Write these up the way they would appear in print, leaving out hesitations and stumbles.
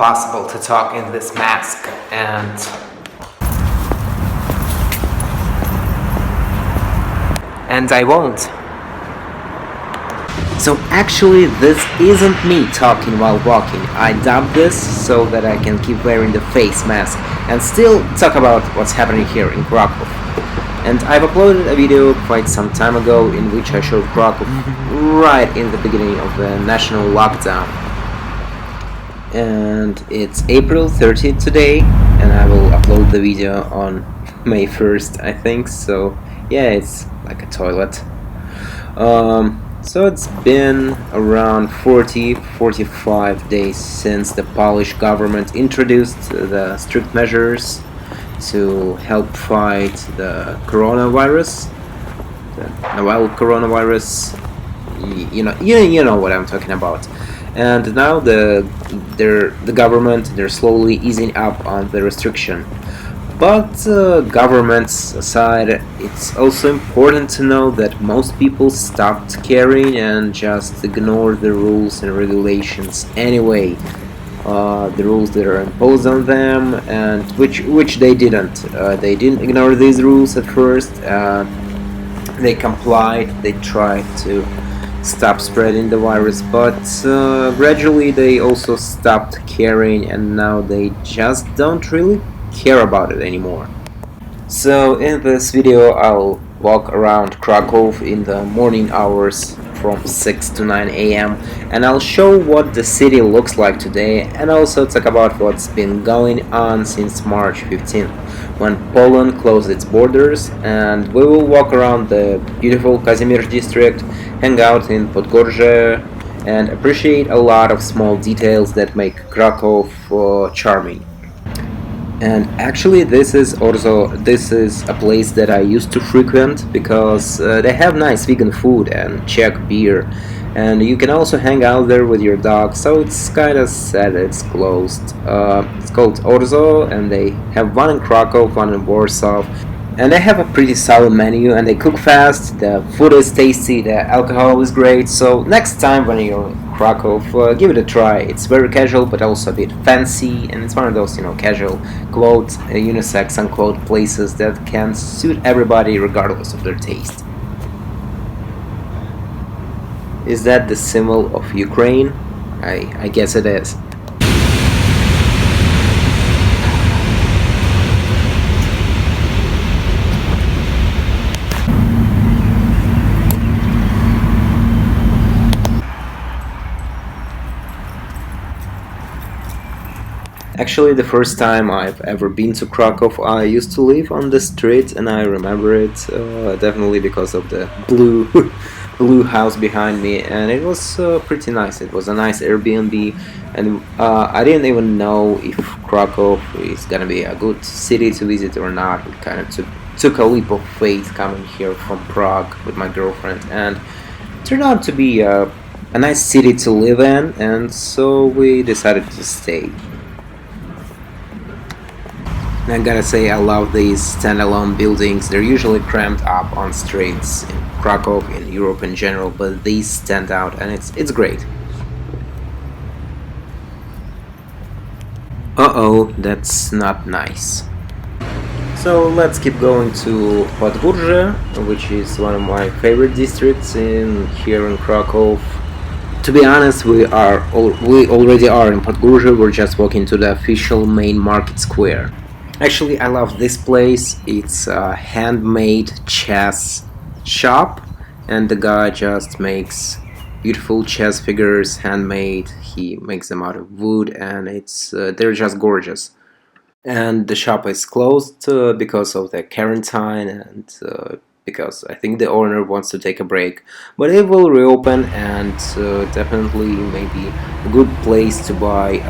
impossible to talk in this mask, and I won't. So actually this isn't me talking while walking. I dubbed this so that I can keep wearing the face mask and still talk about what's happening here in Krakow. And I've uploaded a video quite some time ago in which I showed Krakow right in the beginning of the national lockdown. And it's April 30th today, and I will upload the video on May 1st, I think, so yeah, it's like a toilet. So it's been around 45 days since the Polish government introduced the strict measures to help fight the coronavirus, the novel coronavirus. You know what I'm talking about. And now the government, they're slowly easing up on the restriction. But governments aside, it's also important to know that most people stopped caring and just ignored the rules and regulations anyway. The rules that are imposed on them, and which they didn't. They didn't ignore these rules at first. They complied. They tried to stop spreading the virus, but gradually they also stopped caring, and now they just don't really care about it anymore. So in this video I'll walk around Krakow in the morning hours from 6 to 9 a.m. and I'll show what the city looks like today, and also talk about what's been going on since March 15th, when Poland closed its borders, and we will walk around the beautiful Kazimierz district, hang out in Podgórze, and appreciate a lot of small details that make Krakow charming. And actually this is a place that I used to frequent because they have nice vegan food and Czech beer, and you can also hang out there with your dog, so it's kinda sad it's closed. It's called Orzo, and they have one in Krakow, one in Warsaw, and they have a pretty solid menu, and they cook fast, the food is tasty, the alcohol is great, so next time when you're in Krakow, give it a try. It's very casual but also a bit fancy, and it's one of those, casual, quote, unisex, unquote, places that can suit everybody regardless of their taste. Is that the symbol of Ukraine? I guess it is. Actually, the first time I've ever been to Krakow, I used to live on the street, and I remember it definitely because of the blue house behind me, and it was pretty nice. It was a nice Airbnb, and I didn't even know if Krakow is gonna be a good city to visit or not. We kind of took a leap of faith coming here from Prague with my girlfriend, and it turned out to be a nice city to live in, and so we decided to stay. And I gotta say, I love these standalone buildings. They're usually crammed up on streets in Krakow, in Europe in general, but these stand out, and it's great. Uh-oh, that's not nice. So let's keep going to Podgórze, which is one of my favorite districts here in Krakow. To be honest, we already are in Podgórze. We're just walking to the official main market square. Actually, I love this place. It's a handmade chess shop, and the guy just makes beautiful chess figures, handmade. He makes them out of wood, and they're just gorgeous. And the shop is closed because of the quarantine, and because I think the owner wants to take a break. But it will reopen, and definitely maybe a good place to buy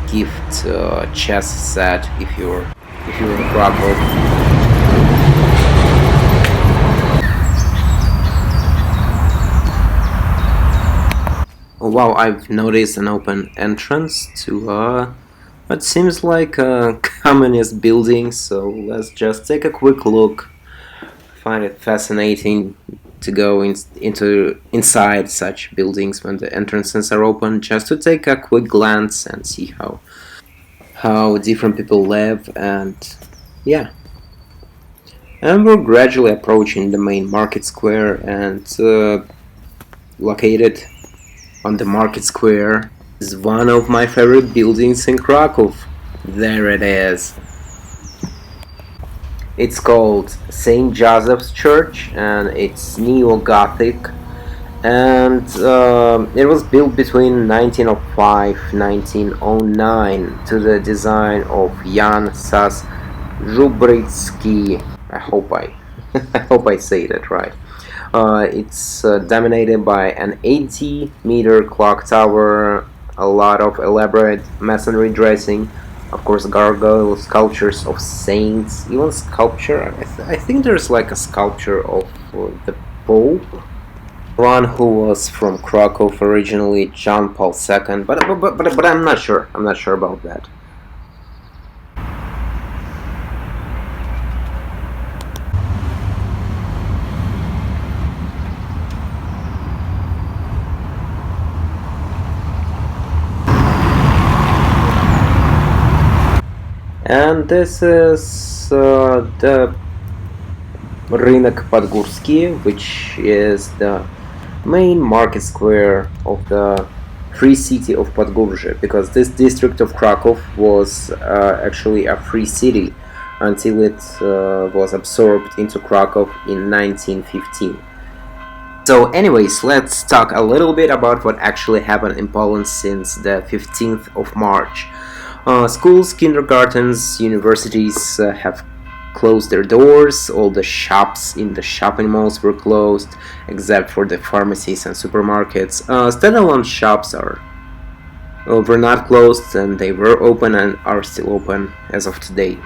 gift chess set if you're in Krakow. Oh, wow, I've noticed an open entrance to what seems like a communist building, so let's just take a quick look. Find it fascinating. to go into inside such buildings when the entrances are open, just to take a quick glance and see how different people live. And yeah, and we're gradually approaching the main market square, and located on the market square is one of my favorite buildings in Krakow. There it is. It's called St. Joseph's Church, and it's neo-Gothic, and it was built between 1905 1909 to the design of Jan Sas Zhubritsky. I hope I I hope I say that right. It's dominated by an 80-meter clock tower, a lot of elaborate masonry dressing, of course, gargoyle sculptures of saints, even sculpture. I think there's like a sculpture of the Pope, one who was from Krakow originally, John Paul II, but I'm not sure. I'm not sure about that. And this is the Rynek Podgórski, which is the main market square of the free city of Podgórze, because this district of Krakow was actually a free city until it was absorbed into Krakow in 1915. So anyways, let's talk a little bit about what actually happened in Poland since the 15th of March. Schools, kindergartens, universities have closed their doors. All the shops in the shopping malls were closed, except for the pharmacies and supermarkets. Standalone shops were not closed, and they were open and are still open as of today.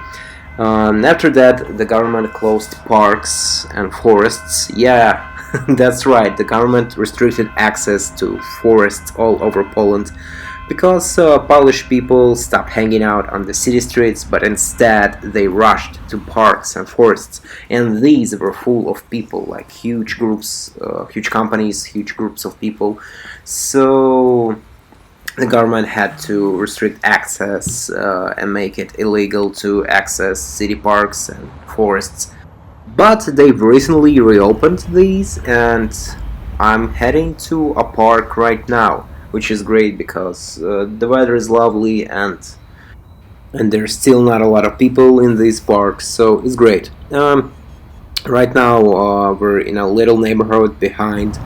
After that, the government closed parks and forests. Yeah, that's right, the government restricted access to forests all over Poland because Polish people stopped hanging out on the city streets, but instead they rushed to parks and forests, and these were full of people, like huge groups, huge companies, huge groups of people. So the government had to restrict access and make it illegal to access city parks and forests. But they've recently reopened these, and I'm heading to a park right now, which is great because the weather is lovely, and there's still not a lot of people in these parks, so it's great. Right now, we're in a little neighborhood behind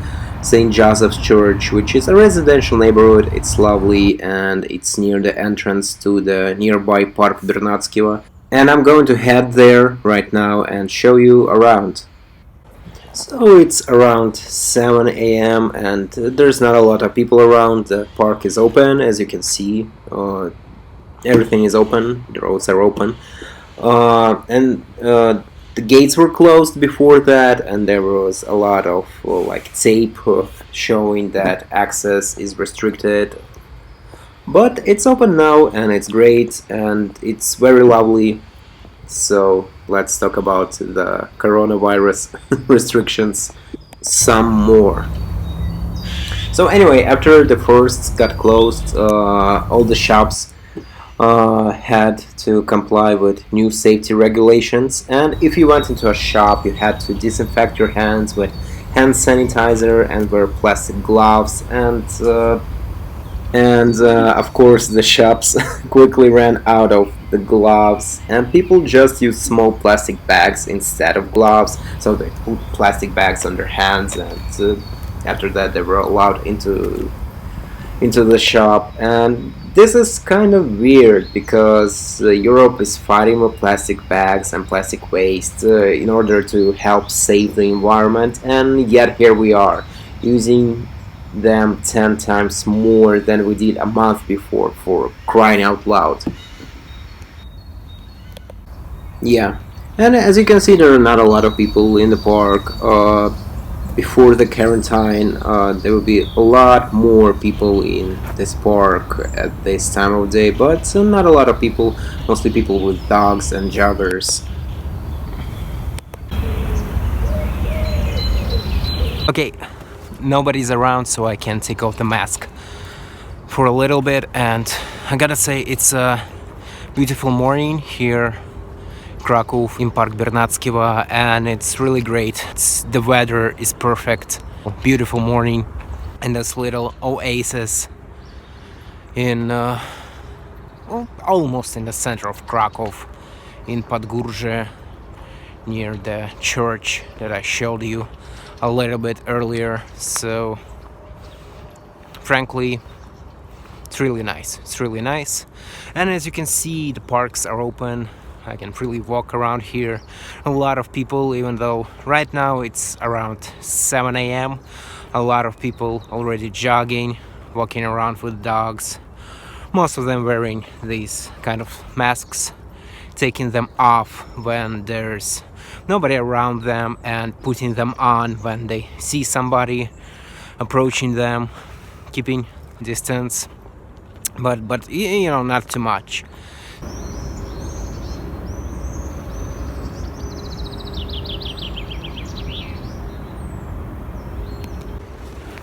St. Joseph's Church, which is a residential neighborhood. It's lovely, and it's near the entrance to the nearby Park Bernackiwa. And I'm going to head there right now and show you around. So it's around 7 a.m. and there's not a lot of people around. The park is open, as you can see. Everything is open, the roads are open. And the gates were closed before that, and there was a lot of like tape showing that access is restricted. But it's open now, and it's great, and it's very lovely. So let's talk about the coronavirus restrictions some more. So anyway, after the first got closed, all the shops had to comply with new safety regulations, and if you went into a shop, you had to disinfect your hands with hand sanitizer and wear plastic gloves, and of course the shops quickly ran out of the gloves, and people just used small plastic bags instead of gloves, so they put plastic bags on their hands, and after that they were allowed into the shop. And this is kind of weird because Europe is fighting with plastic bags and plastic waste in order to help save the environment, and yet here we are using them 10 times more than we did a month before, for crying out loud. Yeah, and as you can see, there are not a lot of people in the park. Before the quarantine, there will be a lot more people in this park at this time of day, but not a lot of people, mostly people with dogs and joggers. Okay, nobody's around, so I can take off the mask for a little bit, and I gotta say it's a beautiful morning here, Krakow, in Park Bernackiego, and it's really great. The weather is perfect, beautiful morning, and this little oasis in almost in the center of Krakow, in Podgórze, near the church that I showed you a little bit earlier. So frankly, it's really nice. It's really nice. And as you can see, the parks are open. I can freely walk around here. A lot of people, even though right now it's around 7 a.m., a lot of people already jogging, walking around with dogs. Most of them wearing these kind of masks, taking them off when there's nobody around them, and putting them on when they see somebody approaching them, keeping distance, but you know, not too much.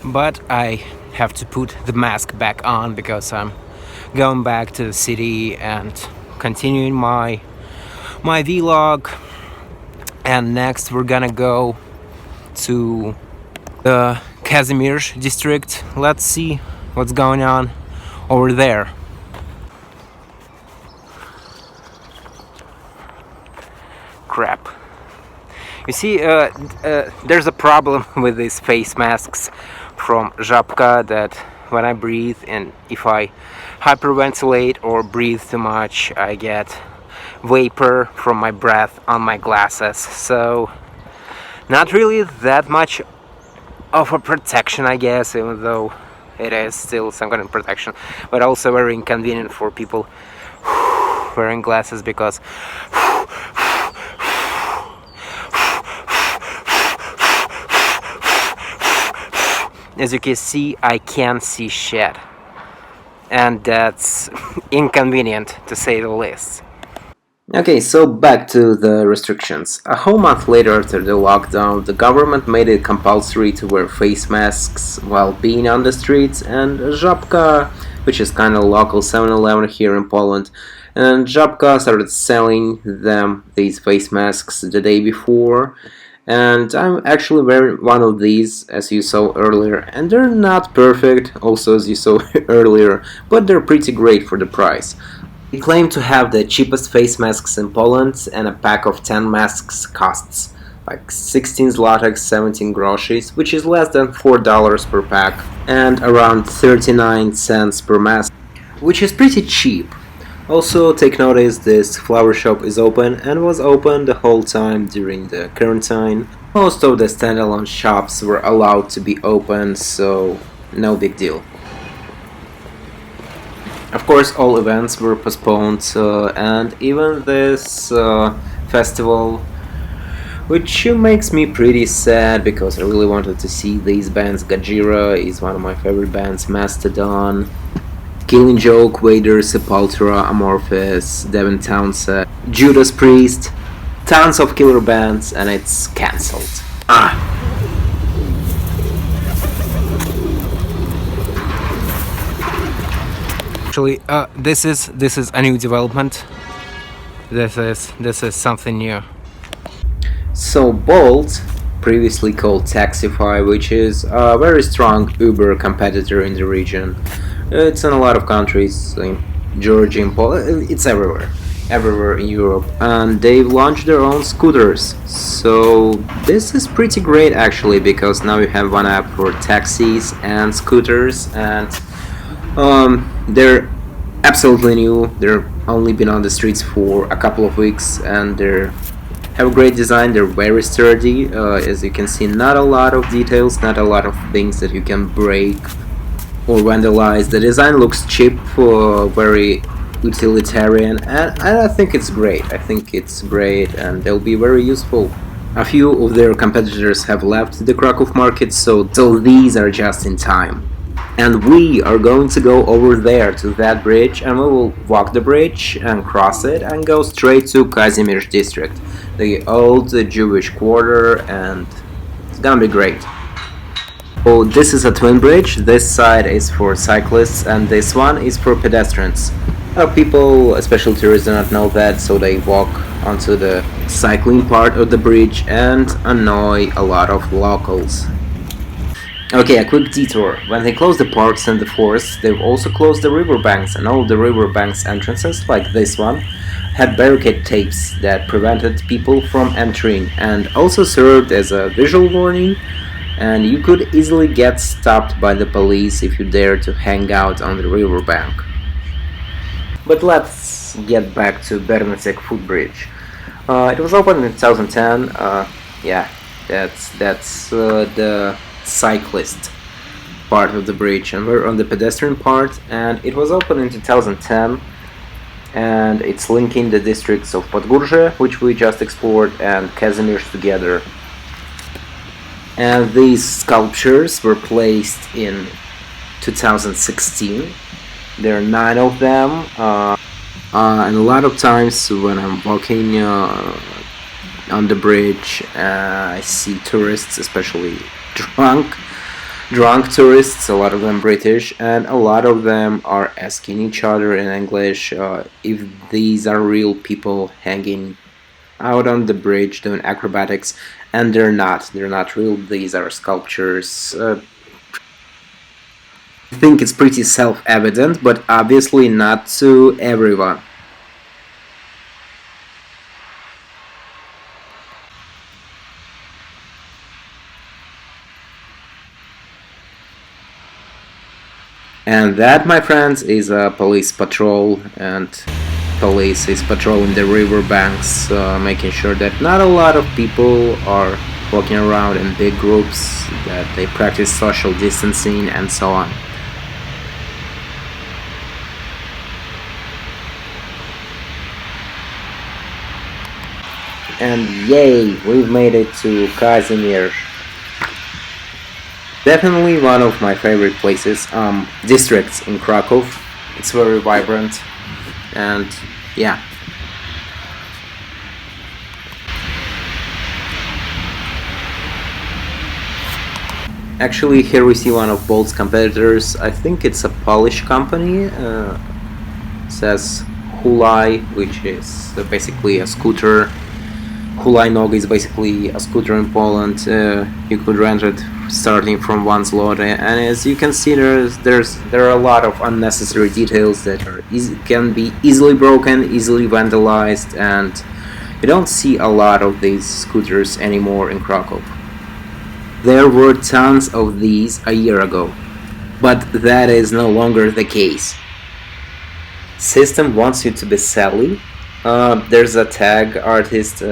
But I have to put the mask back on because I'm going back to the city and continuing my vlog. And next we're gonna go to the Kazimierz district. Let's see what's going on over there. Crap. You see, there's a problem with these face masks from Żabka, that when I breathe and if I hyperventilate or breathe too much, I get vapor from my breath on my glasses. So not really that much of a protection, I guess, even though it is still some kind of protection, but also very inconvenient for people wearing glasses, because as you can see, I can't see shit, and that's inconvenient to say the least. Okay, so back to the restrictions. A whole month later after the lockdown, the government made it compulsory to wear face masks while being on the streets, and Żabka, which is kind of local 7-Eleven here in Poland, and Żabka started selling these face masks the day before, and I'm actually wearing one of these, as you saw earlier, and they're not perfect, also as you saw earlier, but they're pretty great for the price. They claim to have the cheapest face masks in Poland, and a pack of 10 masks costs like 16 zlotys, 17 groszy, which is less than $4 per pack, and around 39 cents per mask, which is pretty cheap. Also, take notice, this flower shop is open and was open the whole time during the quarantine. Most of the standalone shops were allowed to be open, so no big deal. Of course, all events were postponed, and even this festival, which makes me pretty sad because I really wanted to see these bands. Gajira is one of my favorite bands, Mastodon, Killing Joke, Vader, Sepultura, Amorphis, Devin Townsend, Judas Priest, tons of killer bands, and it's cancelled. Actually, this is a new development. This is something new. So Bolt, previously called Taxify, which is a very strong Uber competitor in the region. It's in a lot of countries, in Georgia, in Poland, it's everywhere in Europe, and they've launched their own scooters. So this is pretty great actually, because now you have one app for taxis and scooters, and they're absolutely new. They've only been on the streets for a couple of weeks, and they have a great design. They're very sturdy. As you can see, not a lot of details, not a lot of things that you can break or vandalize. The design looks cheap, very utilitarian, and I think it's great. And they'll be very useful. A few of their competitors have left the Krakow market, so these are just in time. And we are going to go over there to that bridge, and we will walk the bridge and cross it and go straight to Kazimierz district, the old Jewish quarter, and it's gonna be great. So this is a twin bridge. This side is for cyclists and this one is for pedestrians. A lot of people, especially tourists, do not know that, so they walk onto the cycling part of the bridge and annoy a lot of locals. Okay, a quick detour. When they closed the parks and the forests, they've also closed the riverbanks, and all the riverbanks entrances, like this one, had barricade tapes that prevented people from entering and also served as a visual warning, and you could easily get stopped by the police if you dared to hang out on the riverbank. But let's get back to Bernacek Footbridge. It was opened in 2010. Yeah, that's the cyclist part of the bridge, and we're on the pedestrian part. And it was opened in 2010, and it's linking the districts of Podgórze, which we just explored, and Kazimierz together. And these sculptures were placed in 2016. There are 9 of them, and a lot of times when I'm walking on the bridge, I see tourists, especially drunk tourists, a lot of them British, and a lot of them are asking each other in English if these are real people hanging out on the bridge doing acrobatics, and they're not real. These are sculptures. I think it's pretty self-evident, but obviously not to everyone. And that, my friends, is a police patrol, and police is patrolling the riverbanks, making sure that not a lot of people are walking around in big groups, that they practice social distancing and so on. And yay, we've made it to Kazimierz. Definitely one of my favorite places, districts in Krakow. It's very vibrant, and yeah. Actually, here we see one of Bolt's competitors. I think it's a Polish company. Says Hulaj, which is basically a scooter. Hulajnoga is basically a scooter in Poland. You could rent it starting from 1 zloty, and as you can see, there are a lot of unnecessary details that can be easily broken, easily vandalized, and you don't see a lot of these scooters anymore in Krakow. There were tons of these a year ago, but that is no longer the case. System wants you to be Sally. There's a tag artist,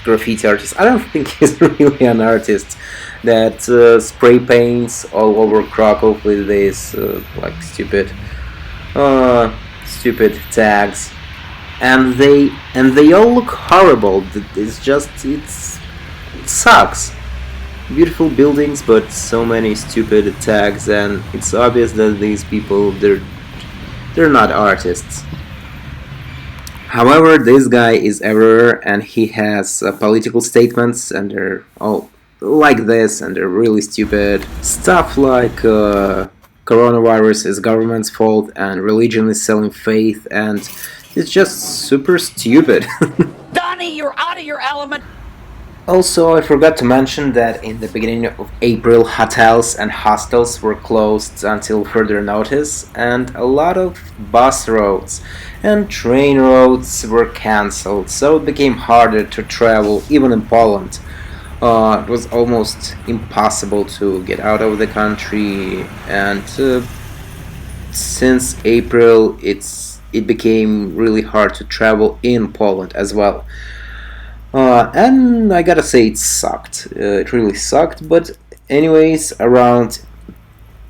graffiti artist. I don't think he's really an artist, that spray paints all over Krakow with these like stupid tags, and they all look horrible. It sucks. Beautiful buildings, but so many stupid tags, and it's obvious that these people, they're not artists. However, this guy is everywhere, and he has political statements, and they're all like this, and they're really stupid. Stuff like coronavirus is government's fault, and religion is selling faith, and it's just super stupid. Donnie, you're out of your element. Also, I forgot to mention that in the beginning of April, hotels and hostels were closed until further notice, and a lot of bus routes and train routes were cancelled, so it became harder to travel even in Poland. It was almost impossible to get out of the country, and since April it became really hard to travel in Poland as well. And I gotta say, it sucked. It really sucked. But anyways, around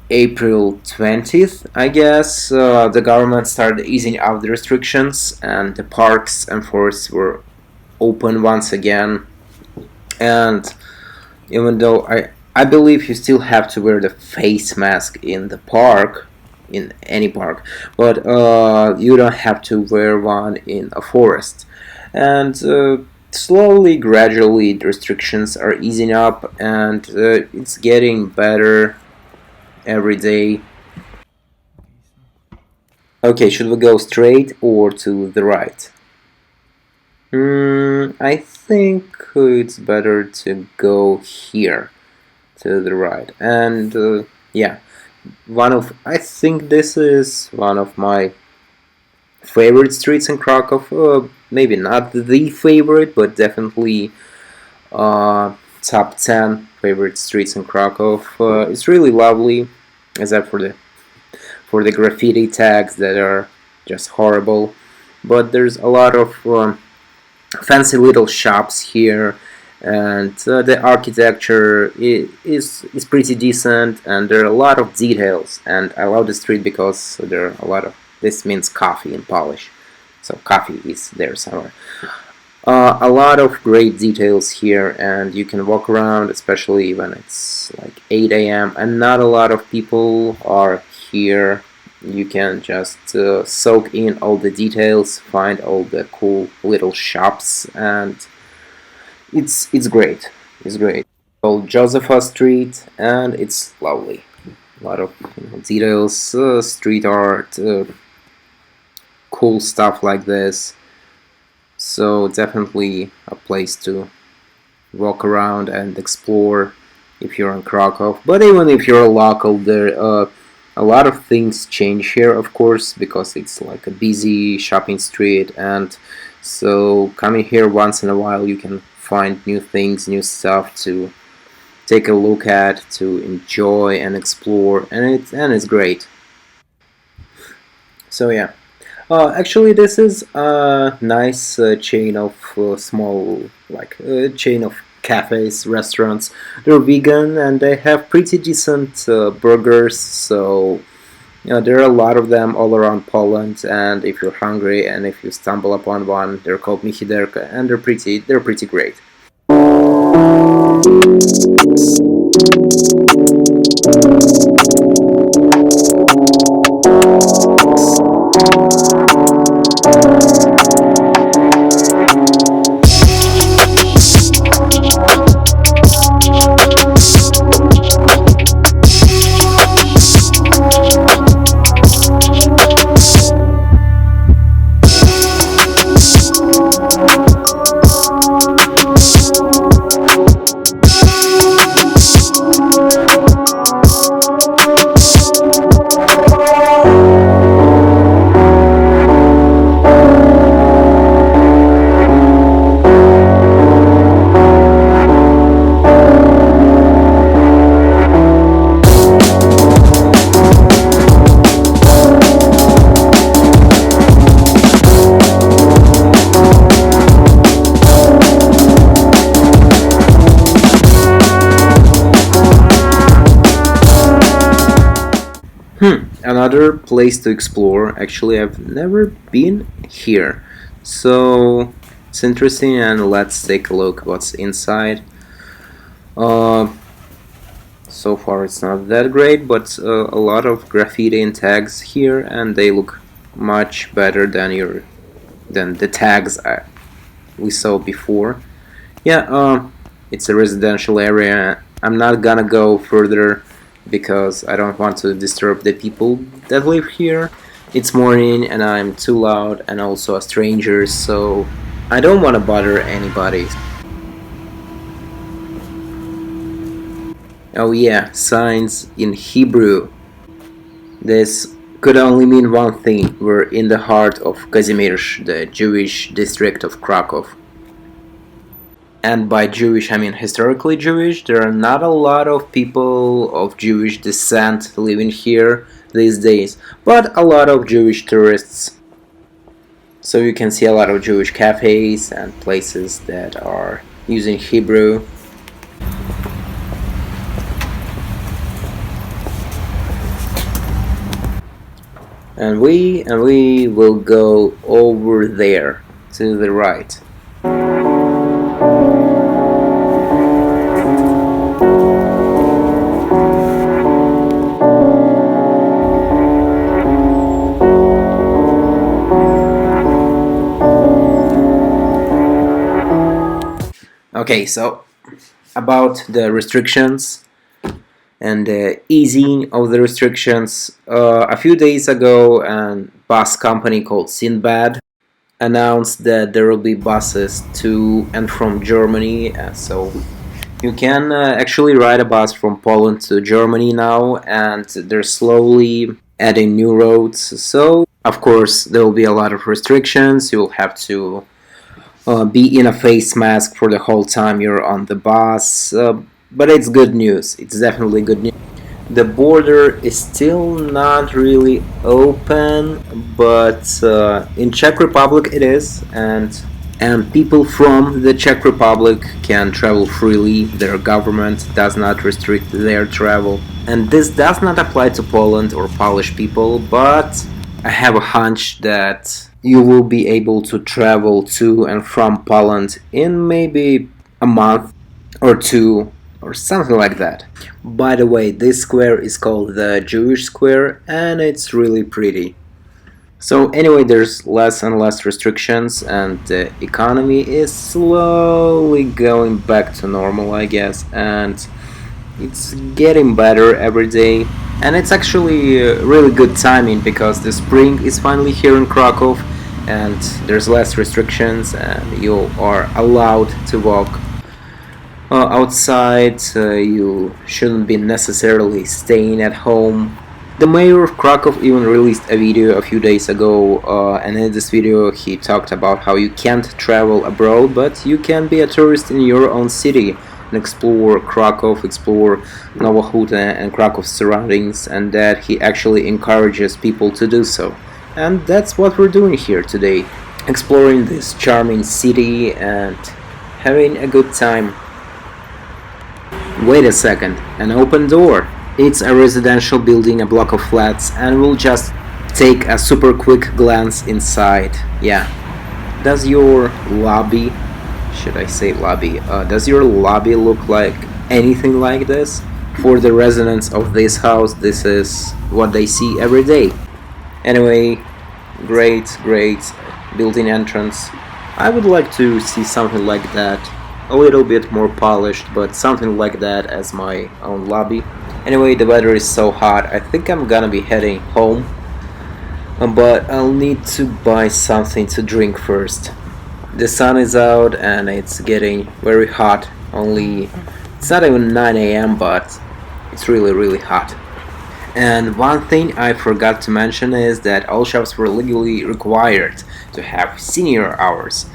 April 20th, I guess, the government started easing out the restrictions, and the parks and forests were open once again. And even though I believe you still have to wear the face mask in the park, in any park, but you don't have to wear one in a forest. And slowly, gradually, the restrictions are easing up, and it's getting better every day. Okay, should we go straight or to the right? I think it's better to go here to the right. And yeah, I think this is one of my favorite streets in Krakow. Maybe not the favorite, but definitely top 10 favorite streets in Krakow. It's really lovely, except for the graffiti tags that are just horrible. But there's a lot of fancy little shops here, and the architecture is pretty decent, and there are a lot of details. And I love the street because there are a lot of, this means coffee in Polish, so coffee is there somewhere. A lot of great details here, and you can walk around, especially when it's like 8 a.m. and not a lot of people are here. You can just soak in all the details, find all the cool little shops, and it's great. It's great. Called Josepha Street, and it's lovely. A lot of details, street art, cool stuff like this. So definitely a place to walk around and explore if you're in Krakow. But even if you're a local, there a lot of things change here, of course, because it's like a busy shopping street, and so coming here once in a while, you can find new things, new stuff to take a look at, to enjoy and explore, and it's great. So yeah. Actually, this is a nice chain of small, like chain of cafes, restaurants. They're vegan and they have pretty decent burgers. So there are a lot of them all around Poland. And if you're hungry and if you stumble upon one, they're called michiderka, and they're pretty great. Another place to explore. Actually, I've never been here, so it's interesting. And let's take a look what's inside. Uh, so far, it's not that great, but a lot of graffiti and tags here, and they look much better than the tags we saw before. Yeah, it's a residential area. I'm not gonna go further because I don't want to disturb the people that live here. It's morning and I'm too loud and also a stranger, so I don't want to bother anybody. Oh yeah, signs in Hebrew. This could only mean one thing. We're in the heart of Kazimierz, the Jewish district of Krakow. And by Jewish, I mean historically Jewish. There are not a lot of people of Jewish descent living here these days, but a lot of Jewish tourists. So you can see a lot of Jewish cafes and places that are using Hebrew. And we will go over there to the right. Okay, so about the restrictions and the easing of the restrictions, a few days ago, a bus company called Sinbad announced that there will be buses to and from Germany. So you can actually ride a bus from Poland to Germany now, and they're slowly adding new roads. So, of course, there will be a lot of restrictions. You will have to be in a face mask for the whole time you're on the bus. But it's good news. It's definitely good news. The border is still not really open, but in Czech Republic it is, and people from the Czech Republic can travel freely. Their government does not restrict their travel. And this does not apply to Poland or Polish people, but I have a hunch that you will be able to travel to and from Poland in maybe a month or two or something like that. By the way, this square is called the Jewish Square and it's really pretty. So anyway, there's less and less restrictions and the economy is slowly going back to normal, I guess, and it's getting better every day. And it's actually really good timing because the spring is finally here in Krakow and there's less restrictions and you are allowed to walk outside. You shouldn't be necessarily staying at home. The mayor of Krakow even released a video a few days ago, and in this video he talked about how you can't travel abroad, but you can be a tourist in your own city and explore Krakow, explore Nowa Huta and Krakow's surroundings, and that he actually encourages people to do so. And that's what we're doing here today, exploring this charming city and having a good time. Wait a second, an open door. It's a residential building, a block of flats, and we'll just take a super quick glance inside. Yeah. Does your lobby, should I say lobby, does your lobby look like anything like this? For the residents of this house, this is what they see every day. Anyway, great building entrance. I would like to see something like that. A little bit more polished, but something like that as my own lobby. Anyway, the weather is so hot, I think I'm gonna be heading home. But I'll need to buy something to drink first. The sun is out and it's getting very hot. It's not even 9 a.m. but it's really hot. And one thing I forgot to mention is that all shops were legally required to have senior hours.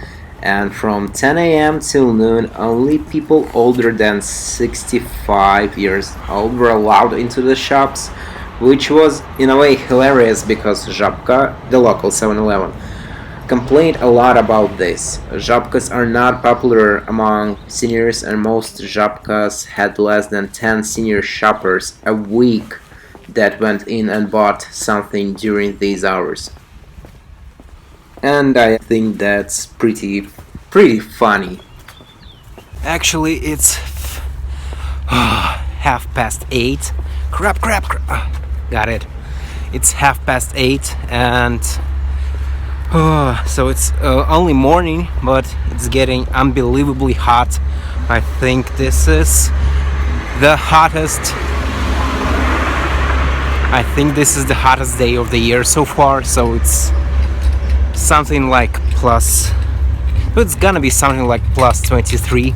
And from 10 a.m. till noon, only people older than 65 years old were allowed into the shops, which was in a way hilarious because Żabka, the local 7-Eleven, complained a lot about this. Żabkas are not popular among seniors and most Żabkas had less than 10 senior shoppers a week that went in and bought something during these hours. And I think that's pretty funny. Actually, it's 8:30. Crap. Got it. It's 8:30 and so it's only morning, but it's getting unbelievably hot. I think this is the hottest. I think this is the hottest day of the year so far, so it's something like it's gonna be something like plus 23.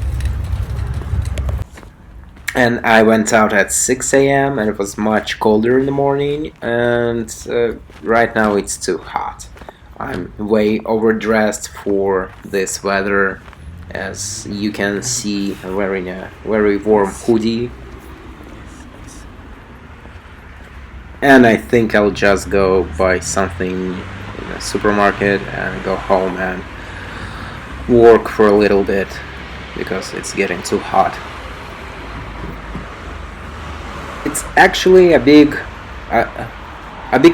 And I went out at 6 a.m. and it was much colder in the morning, and right now it's too hot. I'm way overdressed for this weather. As you can see, I'm wearing a very warm hoodie. And I think I'll just go buy something in a supermarket and go home and work for a little bit because it's getting too hot. It's actually a big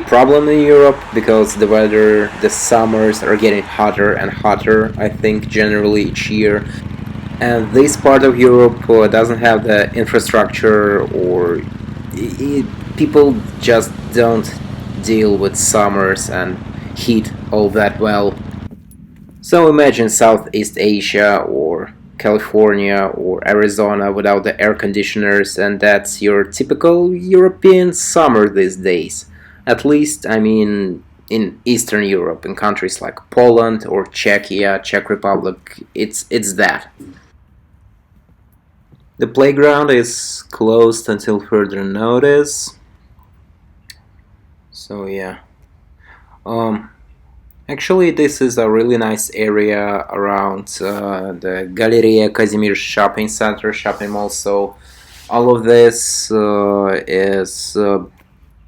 problem in Europe because the summers are getting hotter and hotter, I think, generally each year. And this part of Europe doesn't have the infrastructure, or people just don't deal with summers and heat all that well. So imagine Southeast Asia or California or Arizona without the air conditioners, and that's your typical European summer these days. At least, I mean, in Eastern Europe, in countries like Poland or Czechia, Czech Republic, it's that. The playground is closed until further notice. So yeah. Um, Actually, this is a really nice area around the Galeria Kazimierz shopping center, shopping mall. So all of this is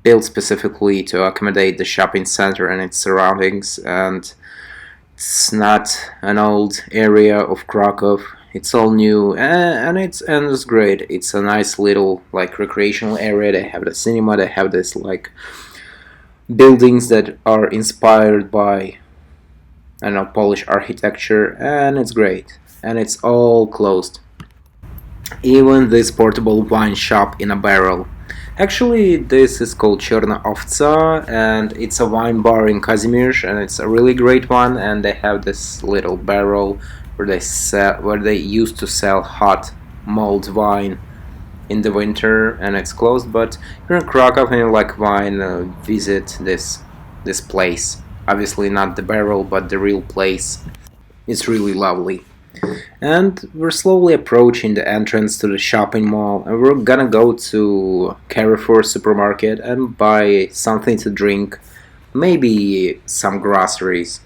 built specifically to accommodate the shopping center and its surroundings. And it's not an old area of Krakow. It's all new, and it's great. It's a nice little like recreational area. They have the cinema. They have this like buildings that are inspired by, I don't know, Polish architecture, and it's great. And it's all closed. Even this portable wine shop in a barrel. Actually, this is called Czerna Owca, and it's a wine bar in Kazimierz, and it's a really great one. And they have this little barrel where they used to sell hot mulled wine in the winter, and it's closed. But here in Krakow, and you like wine, visit this place. Obviously, not the barrel, but the real place. It's really lovely. And we're slowly approaching the entrance to the shopping mall, and we're gonna go to Carrefour supermarket and buy something to drink, maybe some groceries.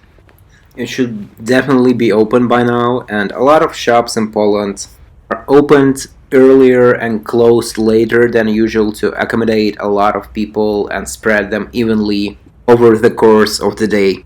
It should definitely be open by now, and a lot of shops in Poland are opened earlier and closed later than usual to accommodate a lot of people and spread them evenly over the course of the day.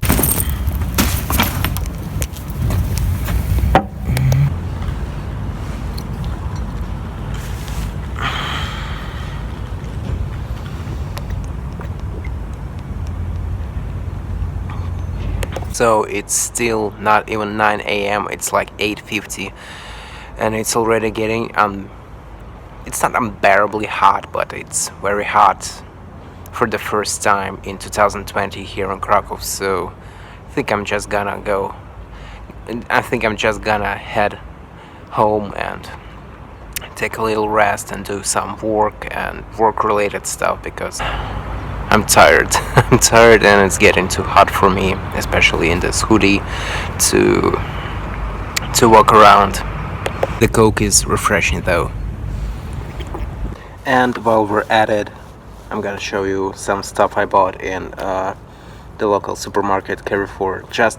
So it's still not even 9 a.m. It's like 8:50, and it's already getting it's not unbearably hot, but it's very hot for the first time in 2020 here in Krakow. So I think I'm just gonna head home and take a little rest and do some work and work related stuff because I'm tired. I'm tired, and it's getting too hot for me, especially in this hoodie, to walk around. The Coke is refreshing though. And while we're at it, I'm gonna show you some stuff I bought in the local supermarket Carrefour. Just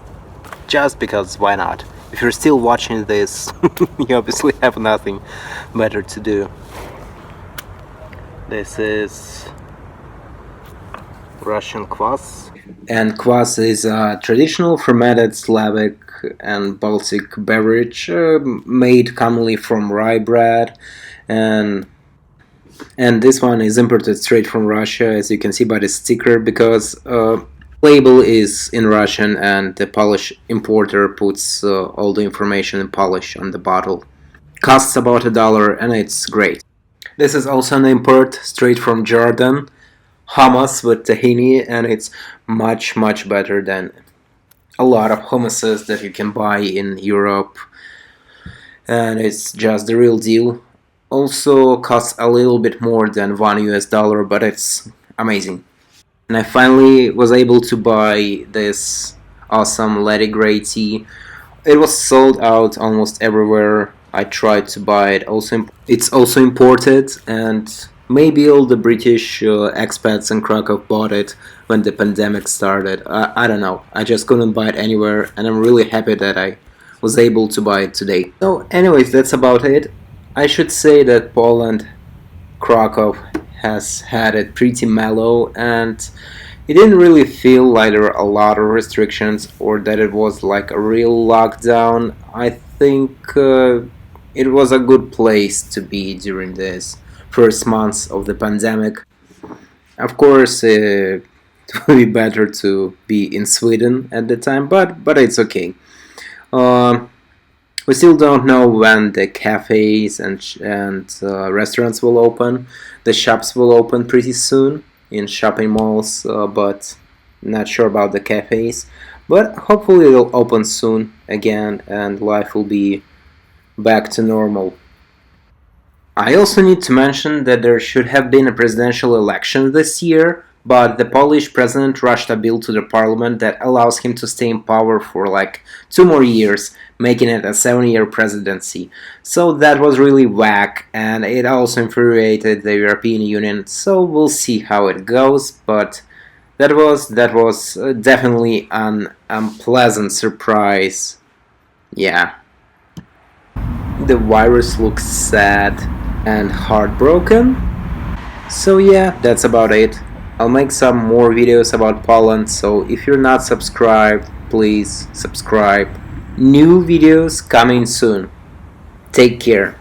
because why not? If you're still watching this, you obviously have nothing better to do. This is Russian kvass. And kvass is a traditional fermented Slavic and Baltic beverage made commonly from rye bread, and this one is imported straight from Russia, as you can see by the sticker, because label is in Russian and the Polish importer puts all the information in Polish on the bottle. Costs about $1 and it's great. This is also an import straight from Jordan, hummus with tahini, and it's much better than a lot of hummuses that you can buy in Europe, and it's just the real deal. Also costs a little bit more than $1, but it's amazing. And I finally was able to buy this awesome Lady Grey tea. It was sold out almost everywhere I tried to buy it. It's also imported, and maybe all the British expats in Krakow bought it when the pandemic started. I don't know. I just couldn't buy it anywhere, and I'm really happy that I was able to buy it today. So anyways, that's about it. I should say that Poland, Krakow, has had it pretty mellow, and it didn't really feel like there were a lot of restrictions or that it was like a real lockdown. I think it was a good place to be during this first months of the pandemic. Of course, it would be better to be in Sweden at the time, but it's okay. Um, we still don't know when the cafes and restaurants will open. The shops will open pretty soon in shopping malls, but not sure about the cafes. But hopefully they'll open soon again, and life will be back to normal. I also need to mention that there should have been a presidential election this year, but the Polish president rushed a bill to the parliament that allows him to stay in power for like 2 more years, making it a 7-year presidency. So that was really whack, and it also infuriated the European Union. So we'll see how it goes, but that was definitely an unpleasant surprise. Yeah, the virus looks sad and heartbroken. So yeah, that's about it. I'll make some more videos about Poland, so if you're not subscribed, please subscribe. New videos coming soon. Take care.